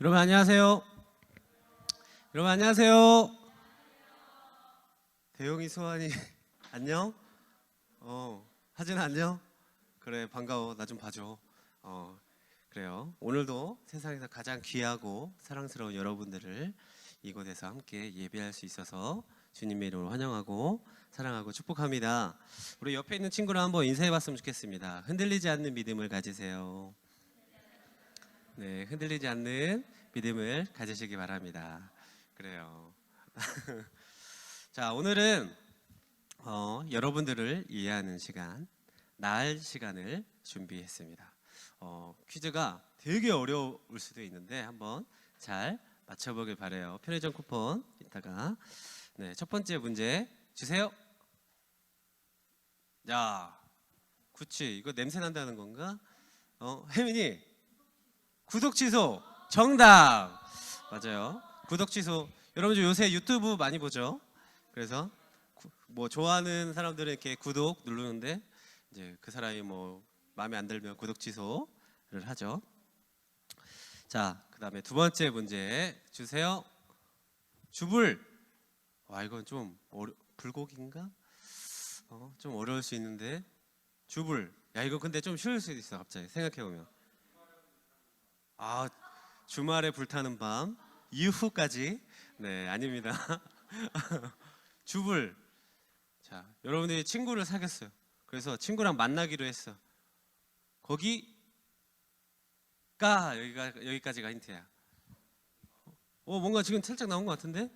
여러분 안녕하세요. 여러분 안녕하세요. 대용이 소환이 안녕. 하진 안녕. 그래 반가워. 나 좀 봐줘. 그래요. 오늘도 세상에서 가장 귀하고 사랑스러운 여러분들을 이곳에서 함께 예배할 수 있어서 주님의 이름으로 환영하고 사랑하고 축복합니다. 우리 옆에 있는 친구랑 한번 인사해봤으면 좋겠습니다. 흔들리지 않는 믿음을 가지세요. 네, 흔들리지 않는 믿음을 가지시기 바랍니다. 그래요. 자, 오늘은 여러분들을 이해하는 시간, 나을 시간을 준비했습니다. 퀴즈가 되게 어려울 수도 있는데 한번 잘 맞춰보길 바래요. 편의점 쿠폰 이따가 첫 번째 문제 주세요. 야, 그치, 이거 냄새 난다는 건가? 혜민이 구독 취소 정답. 맞아요. 구독 취소. 여러분들 요새 유튜브 많이 보죠? 그래서 뭐 좋아하는 사람들은 이렇게 구독 누르는데 이제 그 사람이 뭐 마음에 안 들면 구독 취소를 하죠. 자, 그다음에 두 번째 문제 주세요. 주불. 와, 이건 좀 불고기인가? 좀 어려울 수 있는데 주불. 야, 이거 근데 좀 쉬울 수도 있어. 갑자기 생각해 보면. 주말에 불타는 밤 이후까지. 네, 아닙니다. 주불. 자, 여러분들이 친구를 사귀었어요. 그래서 친구랑 만나기로 했어. 여기까지가 힌트야. 뭔가 지금 살짝 나온 것 같은데?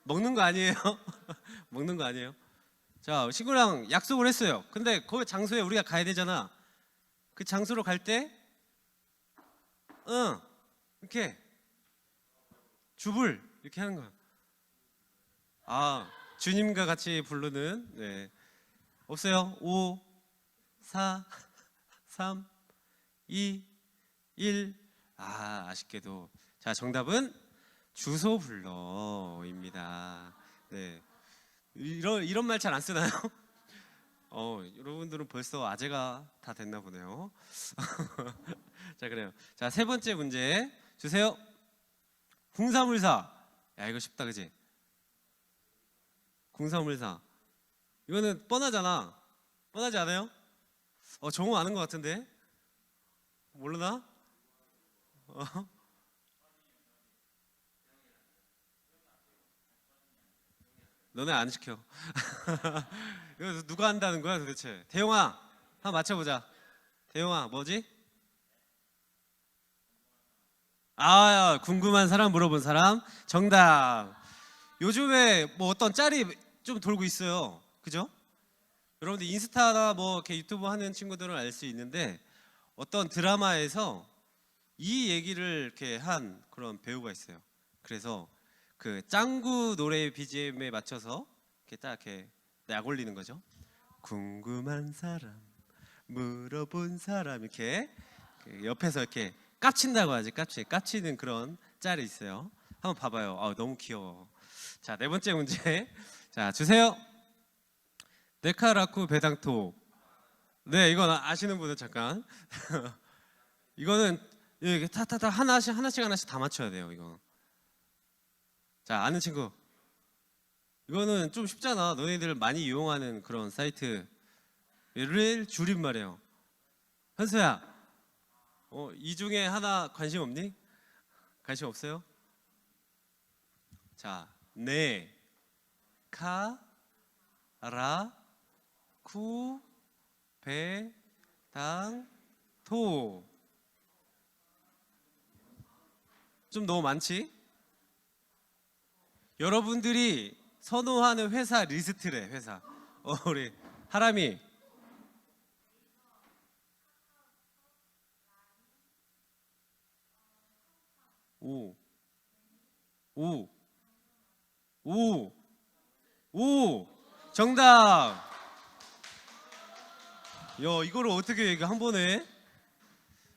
먹는 거 아니에요? 먹는 거 아니에요? 자, 친구랑 약속을 했어요. 근데 그 장소에 우리가 가야 되잖아. 그 장소로 갈 때, 이렇게 주불 이렇게 하는 거야. 주님과 같이 부르는. 네. 없어요? 5, 4, 3, 2, 1. 아쉽게도. 자, 정답은 주소 불러입니다. 네. 이런 말 잘 안 쓰나요? 여러분들은 벌써 아재가 다 됐나 보네요. 자, 그래요. 자, 세 번째 문제 주세요. 궁사물사. 야, 이거 쉽다, 그지? 궁사물사. 이거는 뻔하잖아. 뻔하지 않아요? 정우 아는 것 같은데? 모르나? 너네 안 시켜. 이거 누가 한다는 거야 도대체? 대용아, 한번 맞춰보자. 대용아, 뭐지? 궁금한 사람, 물어본 사람. 정답. 요즘에 뭐 어떤 짤이 좀 돌고 있어요. 그죠? 여러분들 인스타나 뭐 이렇게 유튜브 하는 친구들은 알 수 있는데 어떤 드라마에서 이 얘기를 이렇게 한 그런 배우가 있어요. 그래서 그 짱구 노래 BGM에 맞춰서 이렇게 딱 이렇게 약 올리는 거죠. 궁금한 사람, 물어본 사람. 이렇게 옆에서 이렇게 까친다고 하지. 까치는 그런 짤이 있어요. 한번 봐봐요. 너무 귀여워. 자, 네 번째 문제. 자, 주세요. 네카라쿠 베당토. 네, 이건 아시는 분은 잠깐. 이거는 이렇게 타타타 하나씩 다 맞춰야 돼요. 이거. 자, 아는 친구. 이거는 좀 쉽잖아. 너희들 많이 이용하는 그런 사이트. 를 줄임말이에요. 현수야, 이 중에 하나 관심 없니? 관심 없어요? 자, 네, 카, 라, 쿠, 베, 당, 토. 좀 너무 많지? 여러분들이 선호하는 회사 리스트래. 회사. 우리 하람이. 5, 5, 5, 5. 정답. 이거를 어떻게 얘기 한 번에?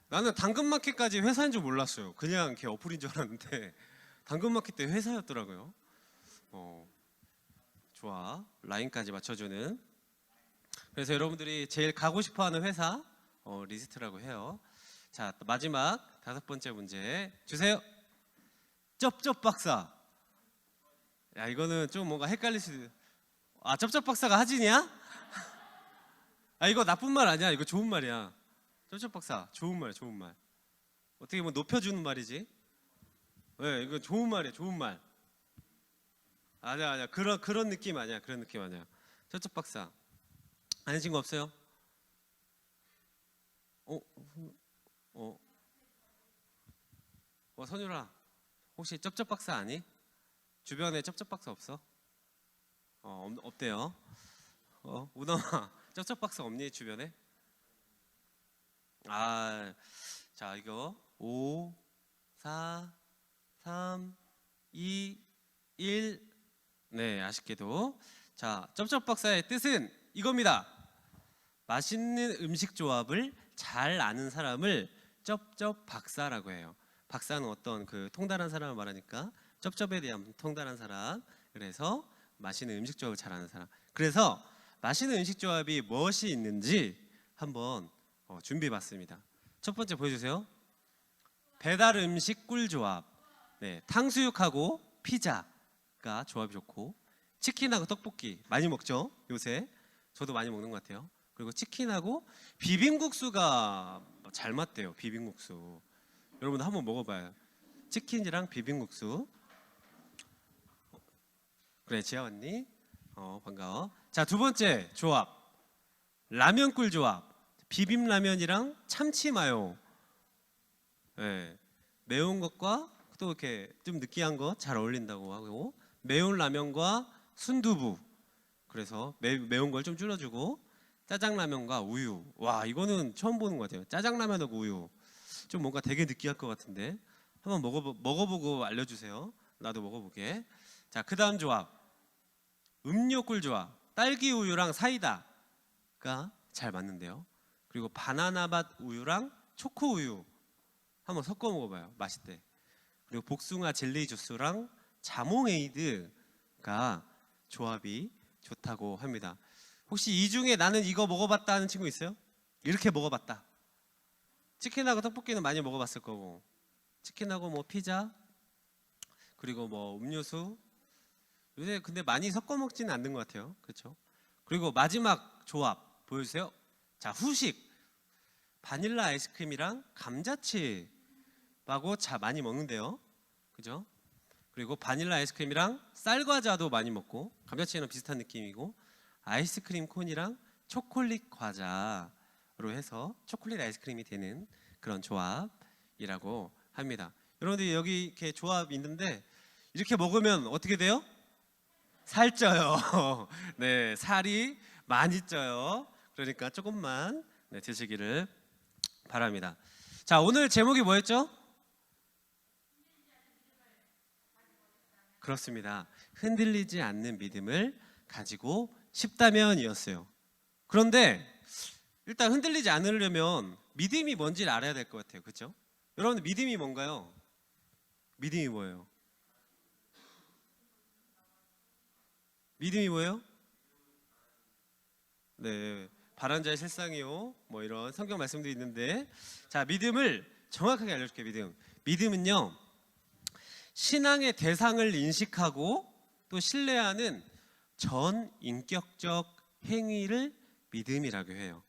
나는 당근마켓까지 회사인 줄 몰랐어요. 그냥 걔 어플인 줄 알았는데 당근마켓 때 회사였더라고요. 좋아. 라인까지 맞춰주는. 그래서 여러분들이 제일 가고 싶어하는 회사 리스트라고 해요. 자, 또 마지막 5번째 문제 주세요. 쩝쩝 박사. 야, 이거는 좀 뭔가 헷갈릴 수도. 아, 쩝쩝 박사가 하진이야? 아, 이거 나쁜 말 아니야. 이거 좋은 말이야. 쩝쩝 박사 좋은 말, 좋은 말. 어떻게 보면 높여주는 말이지. 네, 이거 좋은 말이야, 좋은 말. 아니야. 그런 느낌 아니야. 그런 느낌 아니야. 쩝쩝 박사. 아는 친구 없어요? 선율아, 혹시 쩝쩝 박사 아니? 주변에 쩝쩝 박사 없어? 없대요. 우담아, 쩝쩝 박사 없니 주변에? 아, 자, 이거 5, 4, 3, 2, 1. 네, 아쉽게도. 자, 쩝쩝 박사의 뜻은 이겁니다. 맛있는 음식 조합을 잘 아는 사람을 쩝쩝 박사라고 해요. 박사는 어떤 그 통달한 사람을 말하니까 쩝쩝에 대한 통달한 사람. 그래서 맛있는 음식 조합을 잘 아는 사람. 그래서 맛있는 음식 조합이 무엇이 있는지 한번 준비해봤습니다. 첫 번째 보여주세요. 배달 음식 꿀조합. 네, 탕수육하고 피자가 조합이 좋고, 치킨하고 떡볶이 많이 먹죠 요새. 저도 많이 먹는 것 같아요. 그리고 치킨하고 비빔국수가 잘 맞대요. 비빔국수 여러분 한번 먹어봐요. 치킨이랑 비빔국수. 그래, 지아 언니 반가워. 자, 두 번째 조합, 라면 꿀 조합. 비빔라면이랑 참치 마요. 네, 매운 것과 또 이렇게 좀 느끼한 거 잘 어울린다고 하고, 매운 라면과 순두부. 그래서 매운 걸 좀 줄여주고, 짜장라면과 우유. 와, 이거는 처음 보는 것 같아요. 짜장라면하고 우유. 좀 뭔가 되게 느끼할 것 같은데 한번 먹어보고 알려주세요. 나도 먹어보게. 자, 그 다음 조합, 음료 꿀 조합. 딸기 우유랑 사이다가 잘 맞는데요. 그리고 바나나맛 우유랑 초코 우유 한번 섞어 먹어봐요. 맛있대. 그리고 복숭아 젤리 주스랑 자몽에이드가 조합이 좋다고 합니다. 혹시 이 중에 나는 이거 먹어봤다 하는 친구 있어요? 이렇게 먹어봤다. 치킨하고 떡볶이는 많이 먹어봤을 거고, 치킨하고 뭐 피자, 그리고 뭐 음료수. 요새 근데 많이 섞어 먹지는 않는 것 같아요. 그렇죠? 그리고 마지막 조합 보여주세요. 자, 후식. 바닐라 아이스크림이랑 감자칩하고 많이 먹는데요. 그죠? 그리고 바닐라 아이스크림이랑 쌀과자도 많이 먹고, 감자칩이랑 비슷한 느낌이고, 아이스크림 콘이랑 초콜릿 과자로 해서 초콜릿 아이스크림이 되는 그런 조합이라고 합니다. 여러분들 여기 이렇게 조합이 있는데 이렇게 먹으면 어떻게 돼요? 살쪄요. 네, 살이 많이 쪄요. 그러니까 조금만 드시기를 바랍니다. 자, 오늘 제목이 뭐였죠? 그렇습니다. 흔들리지 않는 믿음을 가지고 싶다면이었어요. 그런데 일단 흔들리지 않으려면 믿음이 뭔지를 알아야 될 것 같아요. 그렇죠? 여러분들 믿음이 뭔가요? 믿음이 뭐예요? 믿음이 뭐예요? 네, 바란 자의 실상이요, 뭐 이런 성경 말씀도 있는데, 자, 믿음을 정확하게 알려줄게요. 믿음은요, 신앙의 대상을 인식하고 또 신뢰하는 전 인격적 행위를 믿음이라고 해요.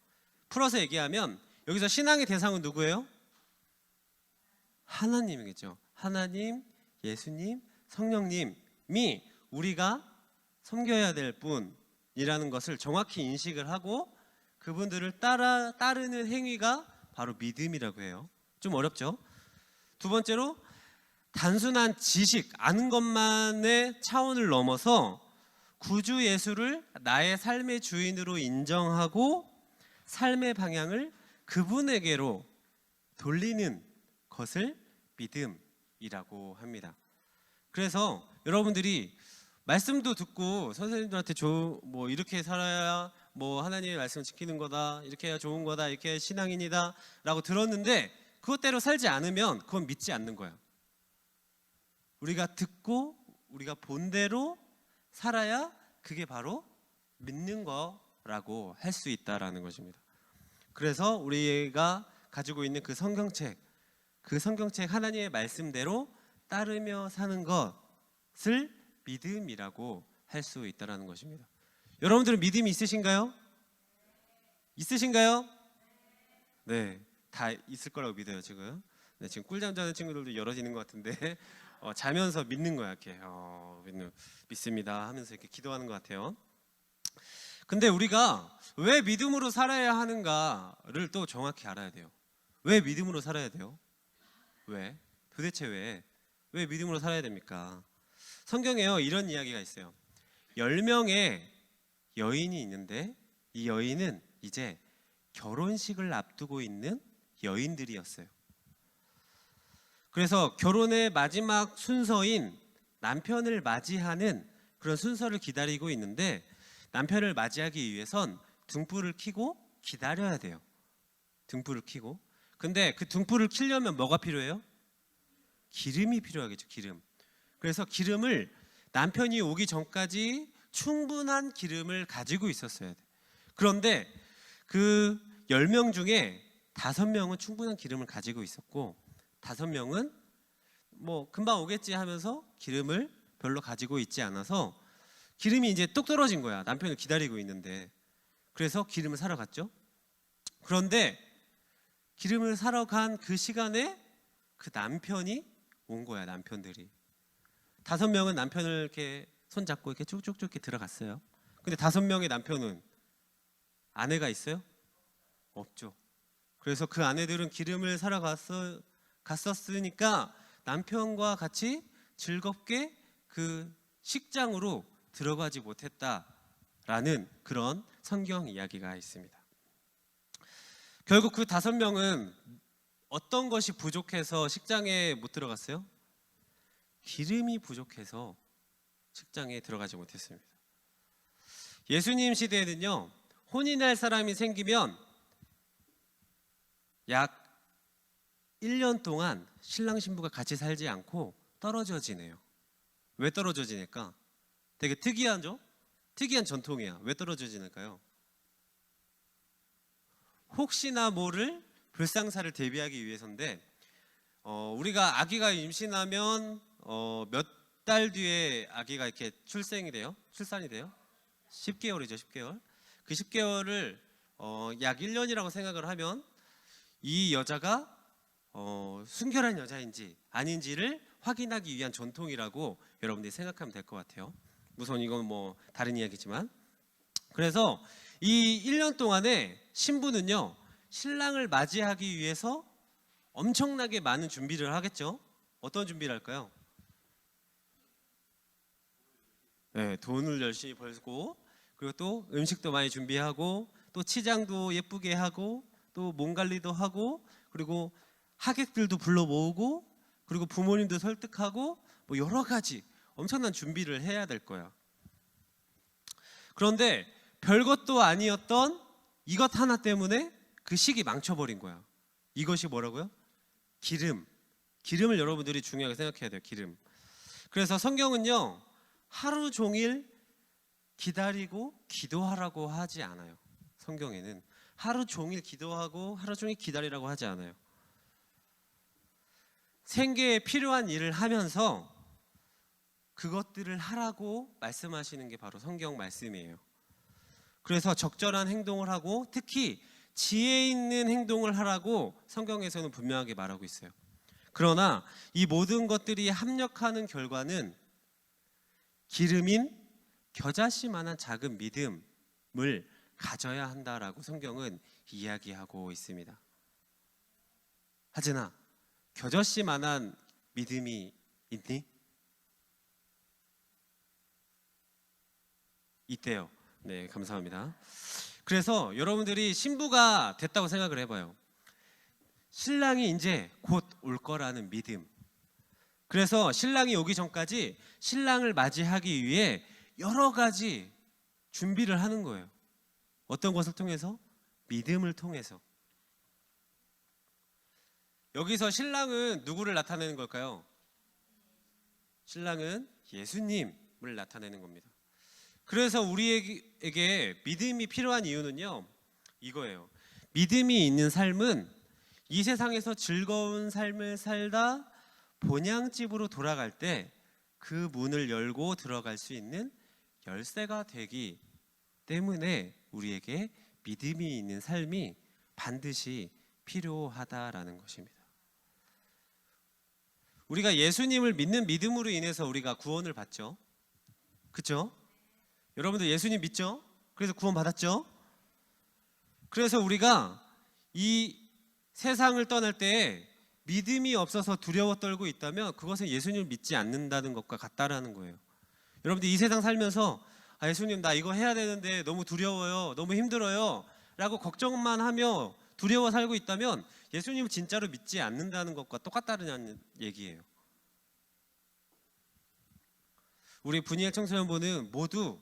풀어서 얘기하면 여기서 신앙의 대상은 누구예요? 하나님이겠죠. 하나님, 예수님, 성령님이 우리가 섬겨야 될 분이라는 것을 정확히 인식을 하고 그분들을 따르는 행위가 바로 믿음이라고 해요. 좀 어렵죠? 두 번째로, 단순한 지식, 아는 것만의 차원을 넘어서 구주 예수를 나의 삶의 주인으로 인정하고 삶의 방향을 그분에게로 돌리는 것을 믿음이라고 합니다. 그래서 여러분들이 말씀도 듣고 선생님들한테 뭐 이렇게 살아야 뭐 하나님의 말씀을 지키는 거다, 이렇게 해야 좋은 거다, 이렇게 해야 신앙인이다 라고 들었는데 그것대로 살지 않으면 그건 믿지 않는 거예요. 우리가 듣고 우리가 본 대로 살아야 그게 바로 믿는 거라고 할 수 있다라는 것입니다. 그래서 우리가 가지고 있는 그 성경책 하나님의 말씀대로 따르며 사는 것을 믿음이라고 할 수 있다는 것입니다. 여러분들은 믿음이 있으신가요? 있으신가요? 네, 다 있을 거라고 믿어요 지금. 네, 지금 꿀잠 자는 친구들도 여럿 있는 것 같은데 자면서 믿는 거야 이렇게. 믿습니다 하면서 이렇게 기도하는 것 같아요. 근데 우리가 왜 믿음으로 살아야 하는가를 또 정확히 알아야 돼요. 왜 믿음으로 살아야 돼요? 왜? 도대체 왜 믿음으로 살아야 됩니까? 성경에요 이런 이야기가 있어요. 10명의 여인이 있는데 이 여인은 이제 결혼식을 앞두고 있는 여인들이었어요. 그래서 결혼의 마지막 순서인 남편을 맞이하는 그런 순서를 기다리고 있는데, 남편을 맞이하기 위해선 등불을 켜고 기다려야 돼요. 등불을 켜고. 근데 그 등불을 켜려면 뭐가 필요해요? 기름이 필요하겠죠. 기름. 그래서 기름을 남편이 오기 전까지 충분한 기름을 가지고 있었어야 돼. 그런데 그 10명 중에 5명은 충분한 기름을 가지고 있었고 5명은 뭐 금방 오겠지 하면서 기름을 별로 가지고 있지 않아서 기름이 이제 뚝 떨어진 거야. 남편을 기다리고 있는데. 그래서 기름을 사러 갔죠. 그런데 기름을 사러 간 그 시간에 그 남편이 온 거야. 남편들이 5명은 남편을 이렇게 손잡고 이렇게 쭉쭉쭉 이렇게 들어갔어요. 근데 5명의 남편은 아내가 있어요? 없죠. 그래서 그 아내들은 기름을 사러 갔었으니까 남편과 같이 즐겁게 그 식장으로 들어가지 못했다라는 그런 성경 이야기가 있습니다. 결국 그 5명은 어떤 것이 부족해서 식장에 못 들어갔어요? 기름이 부족해서 식장에 들어가지 못했습니다. 예수님 시대에는요, 혼인할 사람이 생기면 약 1년 동안 신랑 신부가 같이 살지 않고 떨어져 지내요. 왜 떨어져 지낼까? 되게 특이하죠? 특이한 전통이야. 왜 떨어져 지낼까요? 혹시나 모를 불상사를 대비하기 위해서인데, 우리가 아기가 임신하면 몇 달 뒤에 아기가 이렇게 출산이 돼요. 10개월이죠. 10개월. 그 10개월을 약 1년이라고 생각을 하면 이 여자가 순결한 여자인지 아닌지를 확인하기 위한 전통이라고 여러분들이 생각하면 될 것 같아요. 우선 이건 뭐 다른 이야기지만, 그래서 이 1년 동안에 신부는요 신랑을 맞이하기 위해서 엄청나게 많은 준비를 하겠죠. 어떤 준비를 할까요? 네, 돈을 열심히 벌고, 그리고 또 음식도 많이 준비하고, 또 치장도 예쁘게 하고, 또 몸 관리도 하고, 그리고 하객들도 불러 모으고, 그리고 부모님도 설득하고, 뭐 여러 가지 엄청난 준비를 해야 될 거야. 그런데 별것도 아니었던 이것 하나 때문에 그 식이 망쳐버린 거야. 이것이 뭐라고요? 기름을 여러분들이 중요하게 생각해야 돼요. 기름. 그래서 성경은요 하루 종일 기다리고 기도하라고 하지 않아요. 성경에는 하루 종일 기도하고 하루 종일 기다리라고 하지 않아요. 생계에 필요한 일을 하면서 그것들을 하라고 말씀하시는 게 바로 성경 말씀이에요. 그래서 적절한 행동을 하고 특히 지혜 있는 행동을 하라고 성경에서는 분명하게 말하고 있어요. 그러나 이 모든 것들이 합력하는 결과는 기름인 겨자씨만한 작은 믿음을 가져야 한다라고 성경은 이야기하고 있습니다. 하진아, 겨자씨만한 믿음이 있니? 있대요. 네, 감사합니다. 그래서 여러분들이 신부가 됐다고 생각을 해봐요. 신랑이 이제 곧 올 거라는 믿음. 그래서 신랑이 오기 전까지 신랑을 맞이하기 위해 여러 가지 준비를 하는 거예요. 어떤 것을 통해서? 믿음을 통해서. 여기서 신랑은 누구를 나타내는 걸까요? 신랑은 예수님을 나타내는 겁니다. 그래서 우리에게 믿음이 필요한 이유는요 이거예요. 믿음이 있는 삶은 이 세상에서 즐거운 삶을 살다 본향집으로 돌아갈 때 그 문을 열고 들어갈 수 있는 열쇠가 되기 때문에 우리에게 믿음이 있는 삶이 반드시 필요하다라는 것입니다. 우리가 예수님을 믿는 믿음으로 인해서 우리가 구원을 받죠. 그렇죠? 여러분들 예수님 믿죠? 그래서 구원 받았죠? 그래서 우리가 이 세상을 떠날 때 믿음이 없어서 두려워 떨고 있다면 그것은 예수님을 믿지 않는다는 것과 같다라는 거예요. 여러분들 이 세상 살면서 예수님 나 이거 해야 되는데 너무 두려워요, 너무 힘들어요 라고 걱정만 하며 두려워 살고 있다면 예수님을 진짜로 믿지 않는다는 것과 똑같다는 얘기예요. 우리 분이엘 청소년부는 모두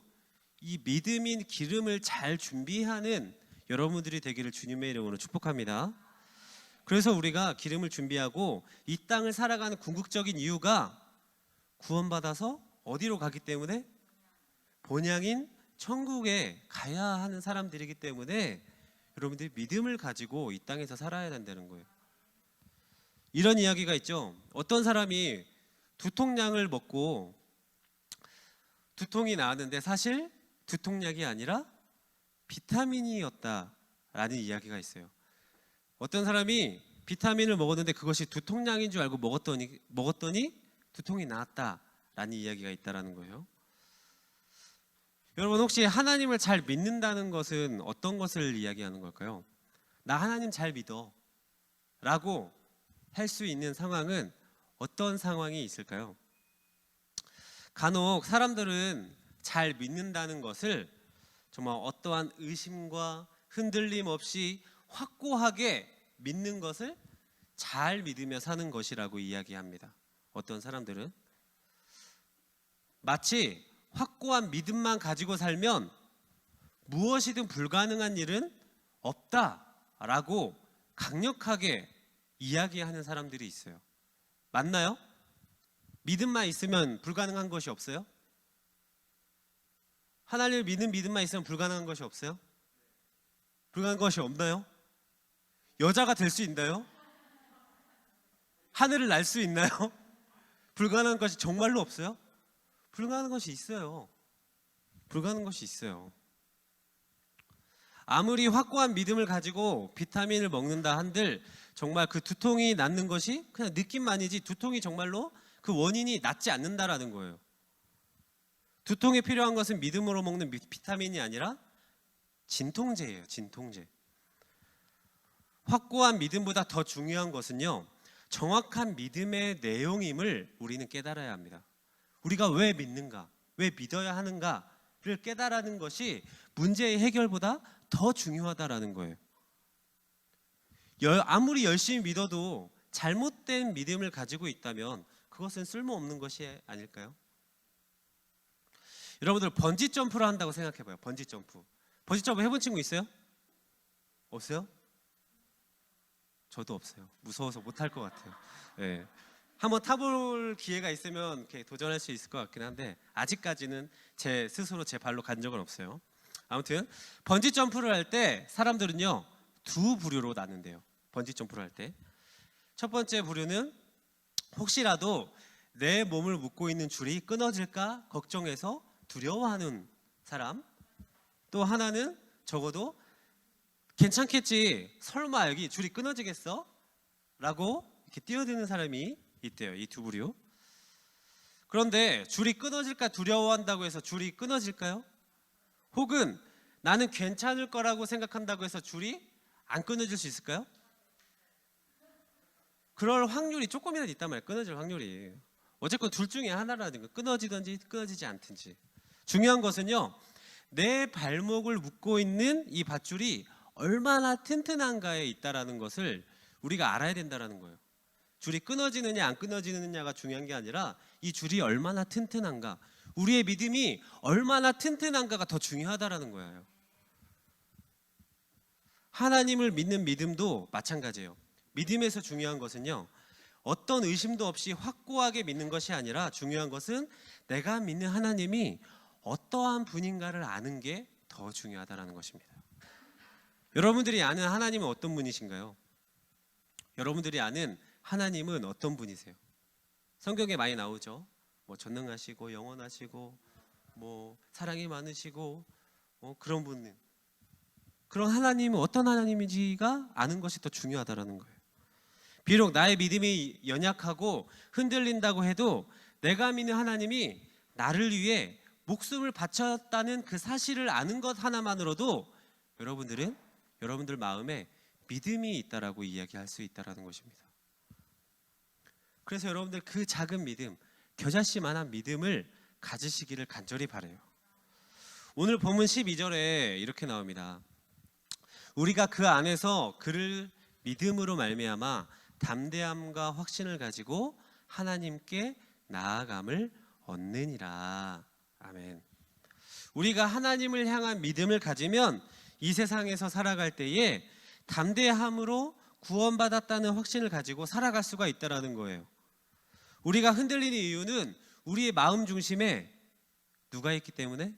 이 믿음인 기름을 잘 준비하는 여러분들이 되기를 주님의 이름으로 축복합니다. 그래서 우리가 기름을 준비하고 이 땅을 살아가는 궁극적인 이유가 구원받아서 어디로 가기 때문에 본향인 천국에 가야 하는 사람들이기 때문에 여러분들이 믿음을 가지고 이 땅에서 살아야 된다는 거예요. 이런 이야기가 있죠. 어떤 사람이 두통약을 먹고 두통이 나았는데 사실 두통약이 아니라 비타민이었다라는 이야기가 있어요. 어떤 사람이 비타민을 먹었는데 그것이 두통약인 줄 알고 먹었더니 두통이 나았다라는 이야기가 있다라는 거예요. 여러분 혹시 하나님을 잘 믿는다는 것은 어떤 것을 이야기하는 걸까요? 나 하나님 잘 믿어 라고 할 수 있는 상황은 어떤 상황이 있을까요? 간혹 사람들은 잘 믿는다는 것을 정말 어떠한 의심과 흔들림 없이 확고하게 믿는 것을 잘 믿으며 사는 것이라고 이야기합니다. 어떤 사람들은 마치 확고한 믿음만 가지고 살면 무엇이든 불가능한 일은 없다라고 강력하게 이야기하는 사람들이 있어요. 맞나요? 믿음만 있으면 불가능한 것이 없어요? 하나님을 믿는 믿음만 있으면 불가능한 것이 없어요? 불가능한 것이 없나요? 여자가 될 수 있나요? 하늘을 날 수 있나요? 불가능한 것이 정말로 없어요? 불가능한 것이 있어요. 불가능한 것이 있어요. 아무리 확고한 믿음을 가지고 비타민을 먹는다 한들 정말 그 두통이 낫는 것이 그냥 느낌만이지 두통이 정말로 그 원인이 낫지 않는다라는 거예요. 두통에 필요한 것은 믿음으로 먹는 비타민이 아니라 진통제예요. 진통제. 확고한 믿음보다 더 중요한 것은요, 정확한 믿음의 내용임을 우리는 깨달아야 합니다. 우리가 왜 믿는가, 왜 믿어야 하는가를 깨달아는 것이 문제의 해결보다 더 중요하다라는 거예요. 아무리 열심히 믿어도 잘못된 믿음을 가지고 있다면 그것은 쓸모없는 것이 아닐까요? 여러분들 번지 점프를 한다고 생각해봐요. 번지 점프. 번지 점프 해본 친구 있어요? 없어요? 저도 없어요. 무서워서 못할 것 같아요. 네. 한번 타볼 기회가 있으면 이렇게 도전할 수 있을 것 같긴 한데 아직까지는 제 스스로 제 발로 간 적은 없어요. 아무튼 번지 점프를 할 때 사람들은요 두 부류로 나눈대요. 번지 점프를 할 때 첫 번째 부류는 혹시라도 내 몸을 묶고 있는 줄이 끊어질까 걱정해서 두려워하는 사람, 또 하나는 적어도 괜찮겠지, 설마 여기 줄이 끊어지겠어? 라고 이렇게 뛰어드는 사람이 있대요. 이 두 부류. 그런데 줄이 끊어질까 두려워한다고 해서 줄이 끊어질까요? 혹은 나는 괜찮을 거라고 생각한다고 해서 줄이 안 끊어질 수 있을까요? 그럴 확률이 조금이라도 있단 말이에요. 끊어질 확률이. 어쨌건 둘 중에 하나라든가 끊어지든지 끊어지지 않든지. 중요한 것은요, 내 발목을 묶고 있는 이 밧줄이 얼마나 튼튼한가에 있다라는 것을 우리가 알아야 된다라는 거예요. 줄이 끊어지느냐 안 끊어지느냐가 중요한 게 아니라 이 줄이 얼마나 튼튼한가, 우리의 믿음이 얼마나 튼튼한가가 더 중요하다라는 거예요. 하나님을 믿는 믿음도 마찬가지예요. 믿음에서 중요한 것은요, 어떤 의심도 없이 확고하게 믿는 것이 아니라 중요한 것은 내가 믿는 하나님이 어떠한 분인가를 아는 게 더 중요하다라는 것입니다. 여러분들이 아는 하나님은 어떤 분이신가요? 여러분들이 아는 하나님은 어떤 분이세요? 성경에 많이 나오죠. 뭐 전능하시고 영원하시고 뭐 사랑이 많으시고 그런 분, 그런 하나님은 어떤 하나님인지가 아는 것이 더 중요하다라는 거예요. 비록 나의 믿음이 연약하고 흔들린다고 해도 내가 믿는 하나님이 나를 위해 목숨을 바쳤다는 그 사실을 아는 것 하나만으로도 여러분들 마음에 믿음이 있다라고 이야기할 수 있다라는 것입니다. 그래서 여러분들 그 작은 믿음, 겨자씨만한 믿음을 가지시기를 간절히 바라요. 오늘 본문 12절에 이렇게 나옵니다. 우리가 그 안에서 그를 믿음으로 말미암아 담대함과 확신을 가지고 하나님께 나아감을 얻느니라. 아멘. 우리가 하나님을 향한 믿음을 가지면 이 세상에서 살아갈 때에 담대함으로 구원받았다는 확신을 가지고 살아갈 수가 있다는 거예요. 우리가 흔들리는 이유는 우리의 마음 중심에 누가 있기 때문에?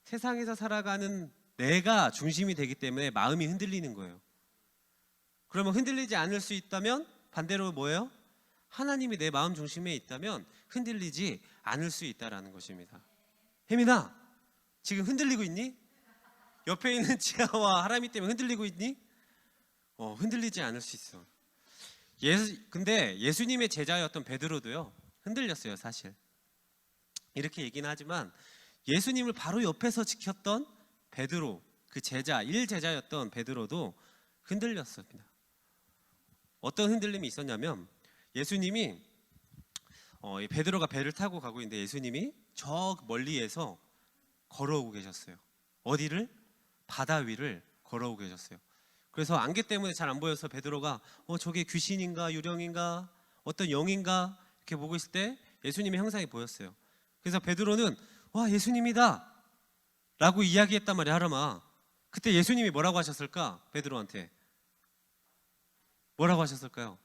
세상에서 살아가는 내가 중심이 되기 때문에 마음이 흔들리는 거예요. 그러면 흔들리지 않을 수 있다면 반대로 뭐예요? 하나님이 내 마음 중심에 있다면 흔들리지 않을 수 있다는 것입니다. 혜민아, 지금 흔들리고 있니? 옆에 있는 지아와 하람이 때문에 흔들리고 있니? 흔들리지 않을 수 있어. 근데 예수님의 제자였던 베드로도요 흔들렸어요. 사실 이렇게 얘기는 하지만 예수님을 바로 옆에서 지켰던 베드로, 그 제자, 1제자였던 베드로도 흔들렸습니다. 어떤 흔들림이 있었냐면 예수님이 베드로가 배를 타고 가고 있는데 예수님이 저 멀리에서 걸어오고 계셨어요. 어디를? 바다 위를 걸어오고 계셨어요. 그래서 안개 때문에 잘 안 보여서 베드로가 저게 귀신인가 유령인가 어떤 영인가 이렇게 보고 있을 때 예수님의 형상이 보였어요. 그래서 베드로는 와, 예수님이다 라고 이야기했단 말이야. 하람아, 그때 예수님이 뭐라고 하셨을까? 베드로한테 뭐라고 하셨을까요?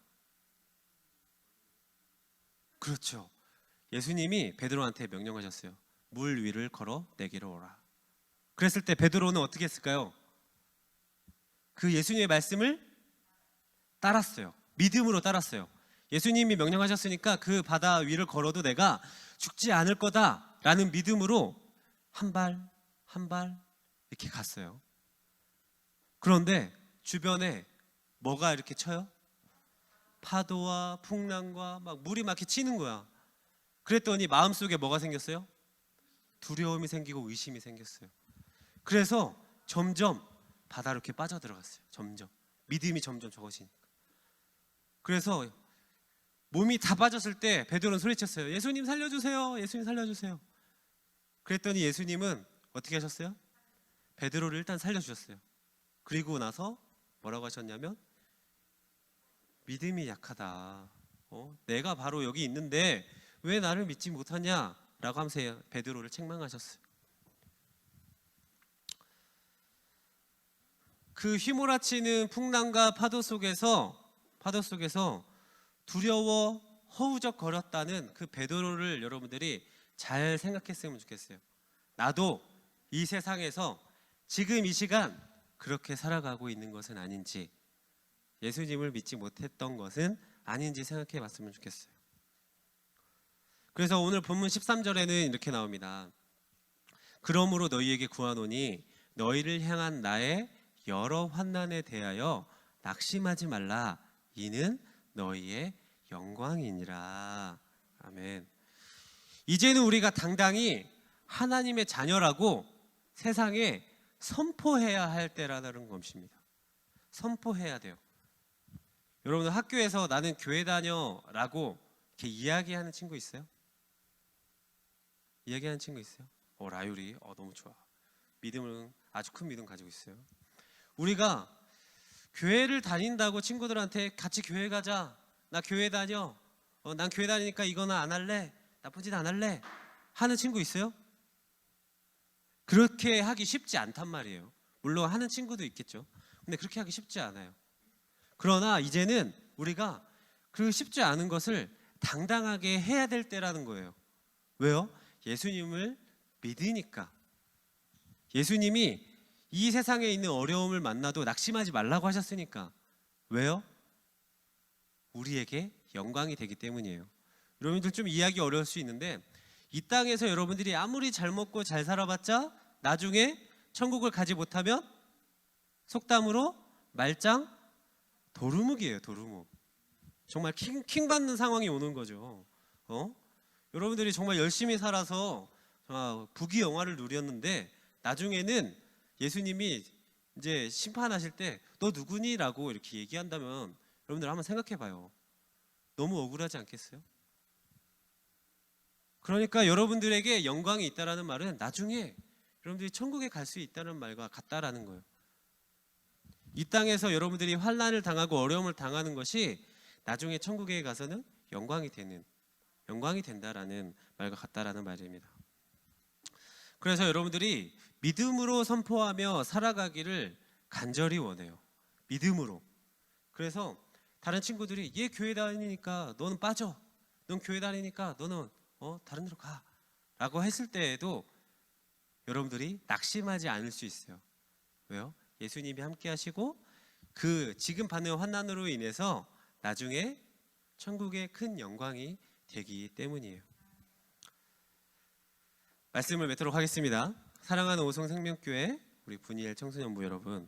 그렇죠. 예수님이 베드로한테 명령하셨어요. 물 위를 걸어 내게로 오라. 그랬을 때 베드로는 어떻게 했을까요? 그 예수님의 말씀을 따랐어요. 믿음으로 따랐어요. 예수님이 명령하셨으니까 그 바다 위를 걸어도 내가 죽지 않을 거다라는 믿음으로 한 발 한 발 이렇게 갔어요. 그런데 주변에 뭐가 이렇게 쳐요? 파도와 풍랑과 막 물이 막 이렇게 치는 거야. 그랬더니 마음속에 뭐가 생겼어요? 두려움이 생기고 의심이 생겼어요. 그래서 점점 바다로 이렇게 빠져들어갔어요. 점점 믿음이 점점 적어지니까. 그래서 몸이 다 빠졌을 때 베드로는 소리쳤어요. 예수님 살려주세요. 예수님 살려주세요. 그랬더니 예수님은 어떻게 하셨어요? 베드로를 일단 살려주셨어요. 그리고 나서 뭐라고 하셨냐면 믿음이 약하다. 내가 바로 여기 있는데 왜 나를 믿지 못하냐 라고 하면서 베드로를 책망하셨어요. 그 휘몰아치는 풍랑과 파도 속에서 두려워 허우적거렸다는 그 베드로를 여러분들이 잘 생각했으면 좋겠어요. 나도 이 세상에서 지금 이 시간 그렇게 살아가고 있는 것은 아닌지, 예수님을 믿지 못했던 것은 아닌지 생각해 봤으면 좋겠어요. 그래서 오늘 본문 13절에는 이렇게 나옵니다. 그러므로 너희에게 구하노니 너희를 향한 나의 여러 환난에 대하여 낙심하지 말라. 이는 너희의 영광이니라. 아멘. 이제는 우리가 당당히 하나님의 자녀라고 세상에 선포해야 할 때라는 것입니다. 선포해야 돼요. 여러분 학교에서 나는 교회 다녀라고 이렇게 이야기하는 친구 있어요? 이야기하는 친구 있어요? 라율이 너무 좋아. 믿음은 아주 큰 믿음 가지고 있어요. 우리가 교회를 다닌다고 친구들한테 같이 교회 가자. 나 교회 다녀. 난 교회 다니니까 이거는 안 할래. 나쁜 짓 안 할래. 하는 친구 있어요? 그렇게 하기 쉽지 않단 말이에요. 물론 하는 친구도 있겠죠. 근데 그렇게 하기 쉽지 않아요. 그러나 이제는 우리가 그 쉽지 않은 것을 당당하게 해야 될 때라는 거예요. 왜요? 예수님을 믿으니까. 예수님이 이 세상에 있는 어려움을 만나도 낙심하지 말라고 하셨으니까. 왜요? 우리에게 영광이 되기 때문이에요. 여러분들 좀 이해하기 어려울 수 있는데, 이 땅에서 여러분들이 아무리 잘 먹고 잘 살아봤자 나중에 천국을 가지 못하면 속담으로 말짱 도루묵이에요. 도루묵. 정말 킹 받는 상황이 오는 거죠. 여러분들이 정말 열심히 살아서 부귀영화를 누렸는데 나중에는 예수님이 이제 심판하실 때 너 누구니? 라고 이렇게 얘기한다면 여러분들 한번 생각해 봐요. 너무 억울하지 않겠어요? 그러니까 여러분들에게 영광이 있다라는 말은 나중에 여러분들이 천국에 갈 수 있다는 말과 같다라는 거예요. 이 땅에서 여러분들이 환난을 당하고 어려움을 당하는 것이 나중에 천국에 가서는 영광이 된다라는 말과 같다라는 말입니다. 그래서 여러분들이 믿음으로 선포하며 살아가기를 간절히 원해요. 믿음으로. 그래서 다른 친구들이 얘 교회 다니니까 너는 빠져. 넌 교회 다니니까 너는 다른 데로 가. 라고 했을 때에도 여러분들이 낙심하지 않을 수 있어요. 왜요? 예수님이 함께 하시고 그 지금 받는 환난으로 인해서 나중에 천국의 큰 영광이 되기 때문이에요. 말씀을 맺도록 하겠습니다. 사랑하는 오송생명교회 우리 분이엘 청소년부 여러분,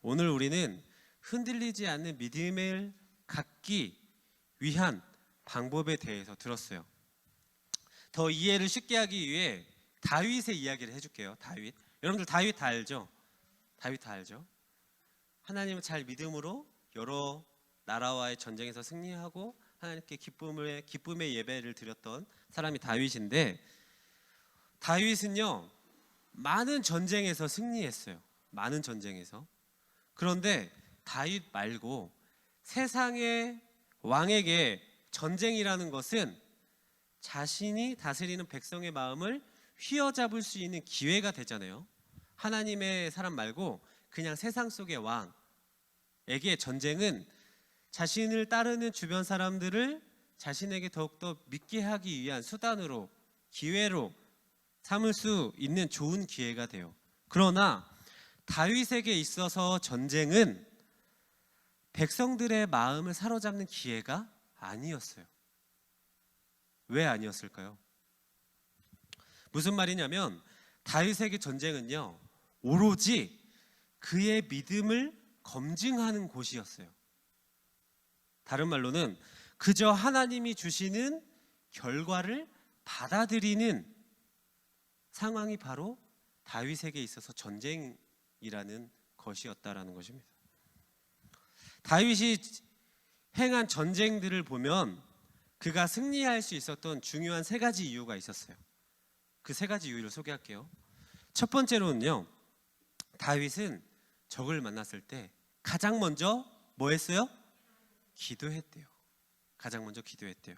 오늘 우리는 흔들리지 않는 믿음을 갖기 위한 방법에 대해서 들었어요. 더 이해를 쉽게 하기 위해 다윗의 이야기를 해줄게요. 다윗. 여러분들 다윗 다 알죠? 다윗 다 알죠? 하나님을 잘 믿음으로 여러 나라와의 전쟁에서 승리하고 하나님께 기쁨의 예배를 드렸던 사람이 다윗인데, 다윗은요 많은 전쟁에서 승리했어요. 많은 전쟁에서. 그런데 다윗 말고 세상의 왕에게 전쟁이라는 것은 자신이 다스리는 백성의 마음을 휘어잡을 수 있는 기회가 되잖아요. 하나님의 사람 말고 그냥 세상 속의 왕에게 전쟁은 자신을 따르는 주변 사람들을 자신에게 더욱더 믿게 하기 위한 수단으로, 기회로 삼을 수 있는 좋은 기회가 돼요. 그러나 다윗에게 있어서 전쟁은 백성들의 마음을 사로잡는 기회가 아니었어요. 왜 아니었을까요? 무슨 말이냐면 다윗에게 전쟁은요 오로지 그의 믿음을 검증하는 곳이었어요. 다른 말로는 그저 하나님이 주시는 결과를 받아들이는 상황이 바로 다윗에게 있어서 전쟁이라는 것이었다라는 것입니다. 다윗이 행한 전쟁들을 보면 그가 승리할 수 있었던 중요한 세 가지 이유가 있었어요. 그 세 가지 이유를 소개할게요. 첫 번째로는요, 다윗은 적을 만났을 때 가장 먼저 뭐 했어요? 기도했대요. 가장 먼저 기도했대요.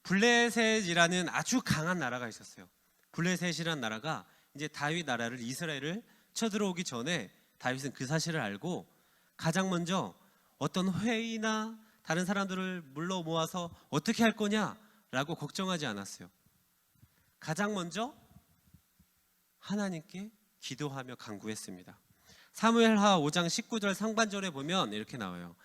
블레셋이라는 아주 강한 나라가 있었어요. 블레셋이라는 나라가 이제 다윗 나라를, 이스라엘을 쳐들어오기 전에 다윗은 그 사실을 알고 가장 먼저 어떤 회의나 다른 사람들을 불러 모아서 어떻게 할 거냐라고 걱정하지 않았어요. 가장 먼저 하나님께 기도하며 간구했습니다. 사무엘하 5장 19절 상반절에 보면 이렇게 나와요.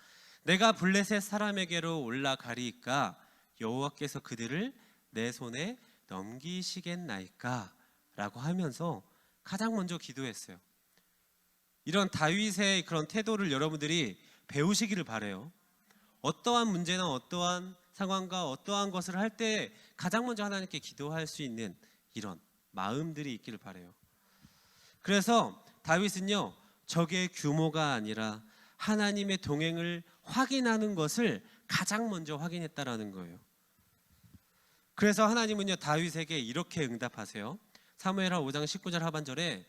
내가 블레셋 사람에게로 올라가리이까 여호와께서 그들을 내 손에 넘기시겠나이까 라고 하면서 가장 먼저 기도했어요. 이런 다윗의 그런 태도를 여러분들이 배우시기를 바라요. 어떠한 문제나 어떠한 상황과 어떠한 것을 할 때 가장 먼저 하나님께 기도할 수 있는 이런 마음들이 있기를 바라요. 그래서 다윗은요 적의 규모가 아니라 하나님의 동행을 확인하는 것을 가장 먼저 확인했다라는 거예요. 그래서 하나님은요 다윗에게 이렇게 응답하세요. 사무엘하 5장 19절 하반절에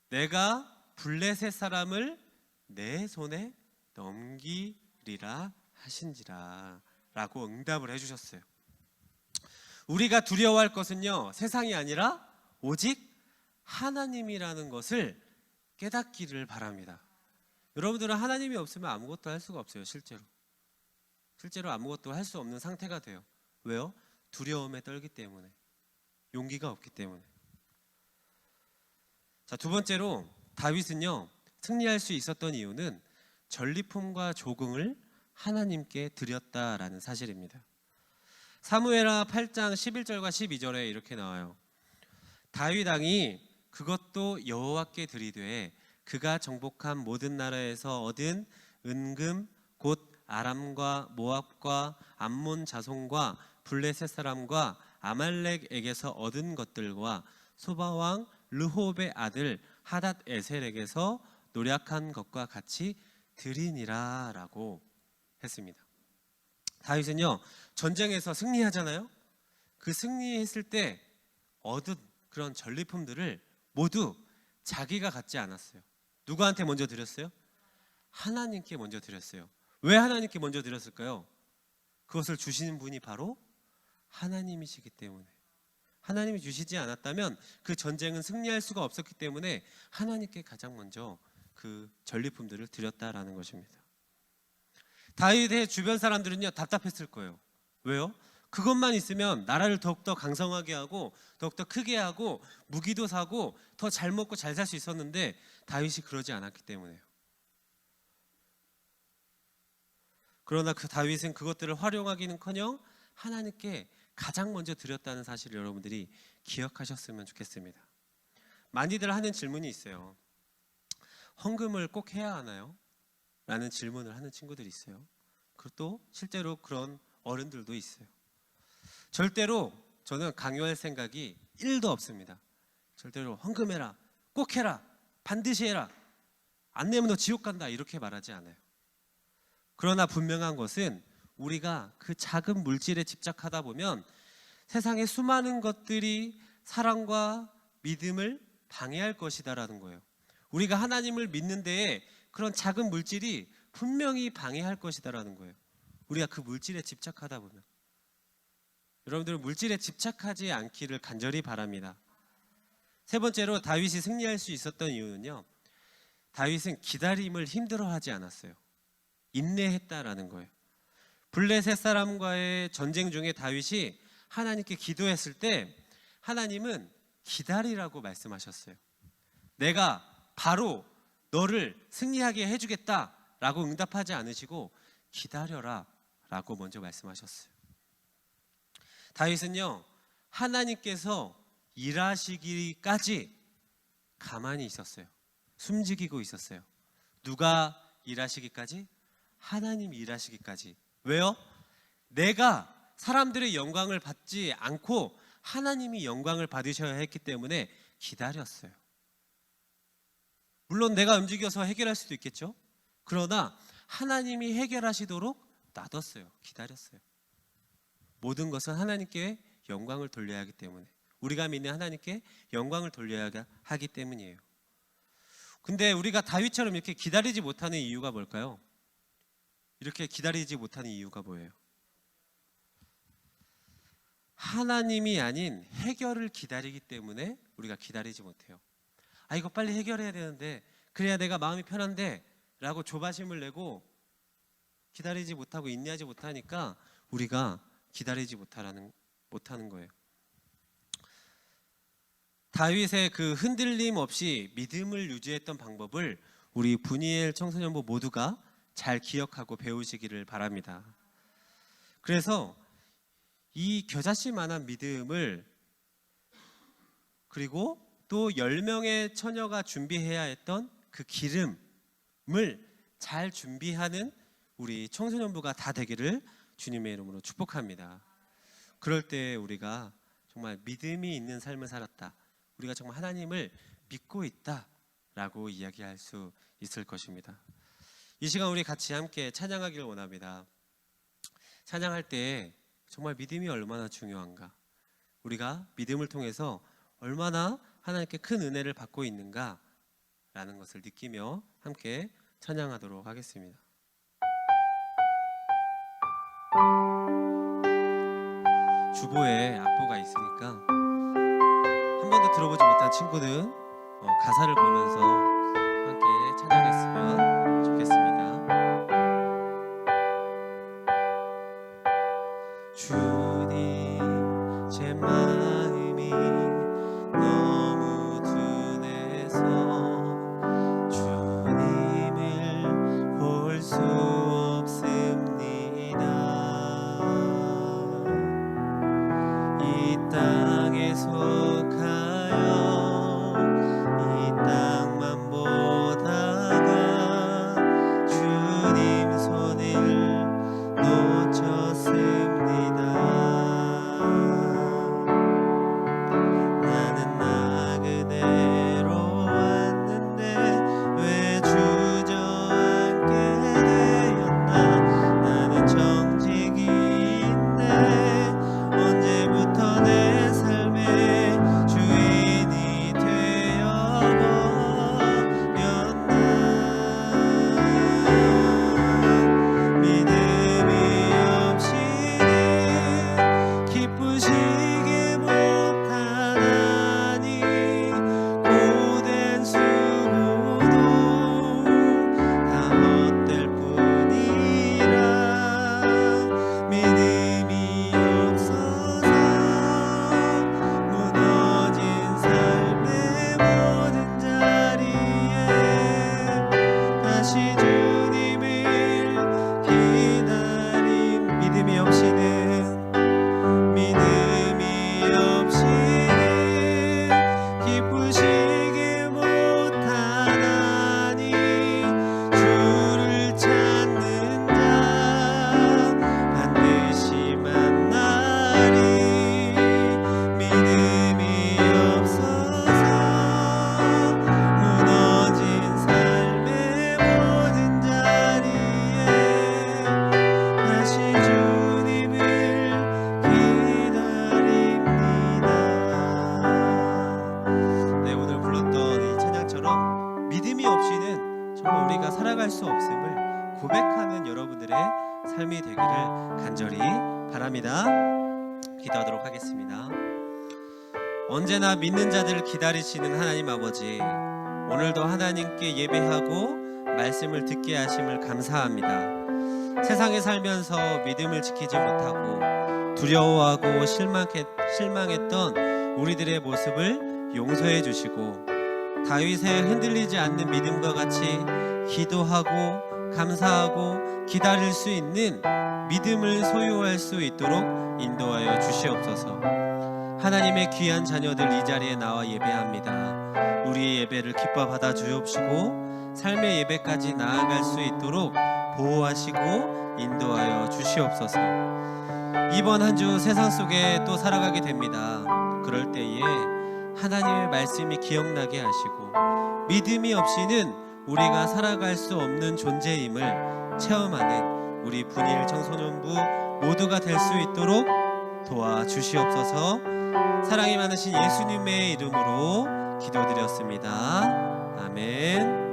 내가 블레셋 사람을 내 손에 넘기리라 하신지라 라고 응답을 해주셨어요. 우리가 두려워할 것은요 세상이 아니라 오직 하나님이라는 것을 깨닫기를 바랍니다. 여러분들은 하나님이 없으면 아무것도 할 수가 없어요. 실제로 아무것도 할 수 없는 상태가 돼요. 왜요? 두려움에 떨기 때문에, 용기가 없기 때문에. 자, 두 번째로 다윗은요 승리할 수 있었던 이유는 전리품과 조공을 하나님께 드렸다라는 사실입니다. 사무엘하 8장 11절과 12절에 이렇게 나와요. 다윗 왕이 그것도 여호와께 드리되 그가 정복한 모든 나라에서 얻은 은금 곧 아람과 모압과 암몬 자손과 블레셋 사람과 아말렉에게서 얻은 것들과 소바 왕 르홉의 아들 하닷 에셀에게서 노력한 것과 같이 드리니라라고 했습니다. 다윗은요 전쟁에서 승리하잖아요. 그 승리했을 때 얻은 그런 전리품들을 모두 자기가 갖지 않았어요. 누구한테 먼저 드렸어요? 하나님께 먼저 드렸어요. 왜 하나님께 먼저 드렸을까요? 그것을 주시는 분이 바로 하나님이시기 때문에. 하나님이 주시지 않았다면 그 전쟁은 승리할 수가 없었기 때문에 하나님께 가장 먼저 그 전리품들을 드렸다라는 것입니다. 다윗의 주변 사람들은요 답답했을 거예요. 왜요? 그것만 있으면 나라를 더욱더 강성하게 하고 더욱더 크게 하고 무기도 사고 더 잘 먹고 잘 살 수 있었는데 다윗이 그러지 않았기 때문에요. 그러나 그 다윗은 그것들을 활용하기는커녕 하나님께 가장 먼저 드렸다는 사실을 여러분들이 기억하셨으면 좋겠습니다. 많이들 하는 질문이 있어요. 헌금을 꼭 해야 하나요? 라는 질문을 하는 친구들이 있어요. 그리고 또 실제로 그런 어른들도 있어요. 절대로 저는 강요할 생각이 1도 없습니다. 절대로 헌금해라, 꼭 해라, 반드시 해라, 안 내면 너 지옥 간다 이렇게 말하지 않아요. 그러나 분명한 것은 우리가 그 작은 물질에 집착하다 보면 세상의 수많은 것들이 사랑과 믿음을 방해할 것이다라는 거예요. 우리가 하나님을 믿는 데에 그런 작은 물질이 분명히 방해할 것이다라는 거예요. 우리가 그 물질에 집착하다 보면. 여러분들은 물질에 집착하지 않기를 간절히 바랍니다. 세 번째로 다윗이 승리할 수 있었던 이유는요, 다윗은 기다림을 힘들어하지 않았어요. 인내했다라는 거예요. 블레셋 사람과의 전쟁 중에 다윗이 하나님께 기도했을 때 하나님은 기다리라고 말씀하셨어요. 내가 바로 너를 승리하게 해주겠다라고 응답하지 않으시고 기다려라 라고 먼저 말씀하셨어요. 다윗은요 하나님께서 일하시기까지 가만히 있었어요. 숨지기고 있었어요. 누가 일하시기까지? 하나님이 일하시기까지. 왜요? 내가 사람들의 영광을 받지 않고 하나님이 영광을 받으셔야 했기 때문에 기다렸어요. 물론 내가 움직여서 해결할 수도 있겠죠. 그러나 하나님이 해결하시도록 놔뒀어요. 기다렸어요. 모든 것은 하나님께 영광을 돌려야 하기 때문에, 우리가 믿는 하나님께 영광을 돌려야 하기 때문이에요. 근데 우리가 다윗처럼 이렇게 기다리지 못하는 이유가 뭘까요? 이렇게 기다리지 못하는 이유가 뭐예요? 하나님이 아닌 해결을 기다리기 때문에 우리가 기다리지 못해요. 아, 이거 빨리 해결해야 되는데, 그래야 내가 마음이 편한데 라고 조바심을 내고 기다리지 못하고 인내하지 못하니까 우리가 기다리지 못하는 거예요. 다윗의 그 흔들림 없이 믿음을 유지했던 방법을 우리 분이엘 청소년부 모두가 잘 기억하고 배우시기를 바랍니다. 그래서 이 겨자씨만한 믿음을, 그리고 또 10명의 처녀가 준비해야 했던 그 기름을 잘 준비하는 우리 청소년부가 다 되기를 주님의 이름으로 축복합니다. 그럴 때 우리가 정말 믿음이 있는 삶을 살았다, 우리가 정말 하나님을 믿고 있다라고 이야기할 수 있을 것입니다. 이 시간 우리 같이 함께 찬양하기를 원합니다. 찬양할 때 정말 믿음이 얼마나 중요한가, 우리가 믿음을 통해서 얼마나 하나님께 큰 은혜를 받고 있는가 라는 것을 느끼며 함께 찬양하도록 하겠습니다. 주보에 악보가 있으니까 한 번도 들어보지 못한 친구는 가사를 보면서 함께 찬양했으면 좋겠습니다. 주님, 제 마음이 너무 둔해서 정말 우리가 살아갈 수 없음을 고백하는 여러분들의 삶이 되기를 간절히 바랍니다. 기도하도록 하겠습니다. 언제나 믿는 자들을 기다리시는 하나님 아버지, 오늘도 하나님께 예배하고 말씀을 듣게 하심을 감사합니다. 세상에 살면서 믿음을 지키지 못하고 두려워하고 실망했던 우리들의 모습을 용서해 주시고, 다윗의 흔들리지 않는 믿음과 같이 기도하고 감사하고 기다릴 수 있는 믿음을 소유할 수 있도록 인도하여 주시옵소서. 하나님의 귀한 자녀들 이 자리에 나와 예배합니다. 우리의 예배를 기뻐 받아 주옵시고 삶의 예배까지 나아갈 수 있도록 보호하시고 인도하여 주시옵소서. 이번 한 주 세상 속에 또 살아가게 됩니다. 그럴 때에 하나님의 말씀이 기억나게 하시고 믿음이 없이는 우리가 살아갈 수 없는 존재임을 체험하는 우리 분일 청소년부 모두가 될 수 있도록 도와주시옵소서. 사랑이 많으신 예수님의 이름으로 기도드렸습니다. 아멘.